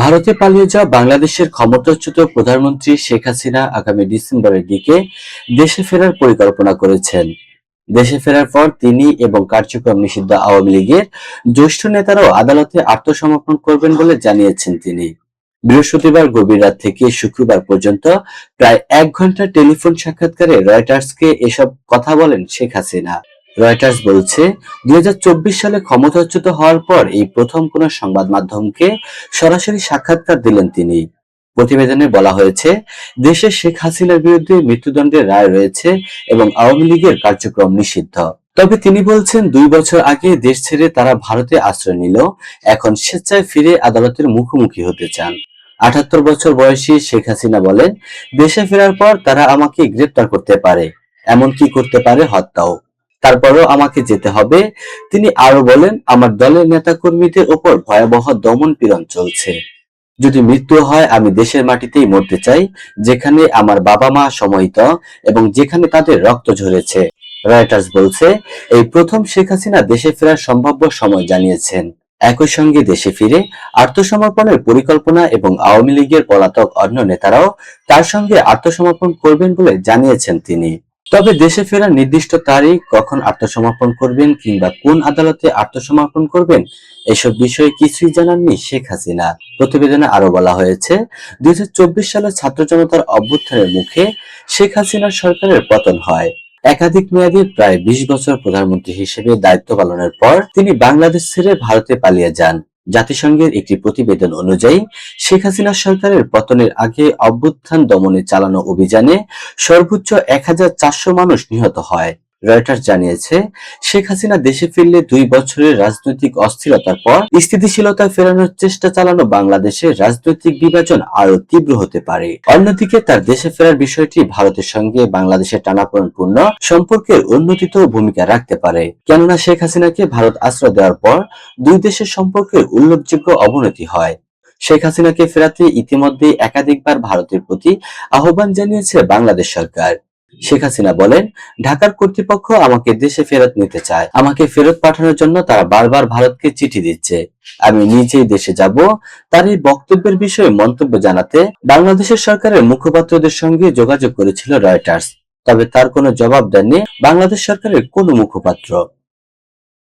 ভারতে পালিয়ে যাওয়া বাংলাদেশের ক্ষমতাচ্যুত প্রধানমন্ত্রী শেখ হাসিনা আগামী ডিসেম্বরের দিকে দেশে ফেরার পরিকল্পনা করেছেন। দেশে ফেরার পর তিনি এবং কার্যক্রম নিষিদ্ধ আওয়ামী লীগের জ্যেষ্ঠ নেতারাও আদালতে আত্মসমর্পণ করবেন বলে জানিয়েছেন তিনি। বৃহস্পতিবার গভীর রাত থেকে শুক্রবার পর্যন্ত প্রায় 1 ঘন্টা টেলিফোন সাক্ষাৎকারে রয়টার্সকে এসব কথা বলেন শেখ হাসিনা। রয়টার্স বলছে, 2024 সালে ক্ষমতাচ্যুত হওয়ার পর এই প্রথম কোন সংবাদ মাধ্যমকে সরাসরি সাক্ষাৎকার দিলেন তিনি। প্রতিবেদনে বলা হয়েছে, দেশে শেখ হাসিনার বিরুদ্ধে মৃত্যুদণ্ডের রায় রয়েছে এবং আওয়ামী লীগের কার্যক্রম নিষিদ্ধ। তবে তিনি বলছেন, 2 বছর আগে দেশ ছেড়ে তারা ভারতে আশ্রয় নিল, এখন স্বেচ্ছায় ফিরে আদালতের মুখোমুখি হতে চান। 78 বছর বয়সী শেখ হাসিনা বলেন, দেশে ফেরার পর তারা আমাকে গ্রেপ্তার করতে পারে, এমনকি করতে পারে হত্যাও। তারপরও আমাকে যেতে হবে। তিনি আরো বলেন, আমার দলের নেতাকর্মীদের ওপর ভয়াবহ দমন পীড়ন চলছে। যদি মৃত্যু হয় আমি দেশের মাটিতেই মরতে চাই, যেখানে আমার বাবা মা সমাহিত এবং যেখানে তাদের রক্ত ঝরেছে। রয়টার্স বলছে, এই প্রথম শেখ হাসিনা দেশে ফেরার সম্ভাব্য সময় জানিয়েছেন। একই সঙ্গে দেশে ফিরে আত্মসমর্পণের পরিকল্পনা এবং আওয়ামী লীগের পলাতক অন্য নেতারাও তার সঙ্গে আত্মসমর্পণ করবেন বলে জানিয়েছেন তিনি। তবে দেশে ফেরার নির্দিষ্ট তারিখ, কখন আত্মসমর্পণ করবেন কিংবা কোন আদালতে আত্মসমর্পণ করবেন, এসব বিষয়ে কিছুই জানাননি শেখ হাসিনা। প্রতিবেদনে আরো বলা হয়েছে, 2024 সালে ছাত্র জনতার অভ্যুত্থানের মুখে শেখ হাসিনার সরকারের পতন হয়। একাধিক মেয়াদী প্রায় 20 বছর প্রধানমন্ত্রী হিসেবে দায়িত্ব পালনের পর তিনি বাংলাদেশ ছেড়ে ভারতে পালিয়ে যান। জাতিসংঘের একটি প্রতিবেদন অনুযায়ী, শেখ হাসিনা সরকারের পতনের আগে অভ্যুত্থান দমনে চালানো অভিযানে সর্বোচ্চ 1400 মানুষ নিহত হয়। রয়টার্স জানিয়েছে, শেখ হাসিনা দেশে ফিরলে 2 বছরের রাজনৈতিক অস্থিরতার পর স্থিতিশীলতা ফেরানোর চেষ্টা চালানো বাংলাদেশের রাজনৈতিক বিভাজন আরো তীব্র হতে পারে। অন্যদিকে তার দেশে ফেরার বিষয়টি ভারতের সঙ্গে বাংলাদেশের টানাপোড়েনপূর্ণ সম্পর্কের উন্নতিতেও ভূমিকা রাখতে পারে, কেননা শেখ হাসিনাকে ভারত আশ্রয় দেওয়ার পর দুই দেশের সম্পর্কের উল্লেখযোগ্য অবনতি হয়। শেখ হাসিনাকে ফেরাতে ইতিমধ্যে একাধিকবার ভারতের প্রতি আহ্বান জানিয়েছে বাংলাদেশ সরকার। শেখ হাসিনা বলেন, ঢাকার কর্তৃপক্ষ আমাকে দেশে ফেরত নিতে চায়। আমাকে ফেরত পাঠানোর জন্য তারা বারবার ভারতকে চিঠি দিচ্ছে। আমি নিজেই দেশে যাব। তার এই বক্তব্যের বিষয়ে মন্তব্য জানাতে বাংলাদেশের সরকারের মুখপাত্রদের সঙ্গে যোগাযোগ করেছিল রয়টার্স, তবে তার কোনো জবাব দেননি বাংলাদেশ সরকারের কোনো মুখপাত্র।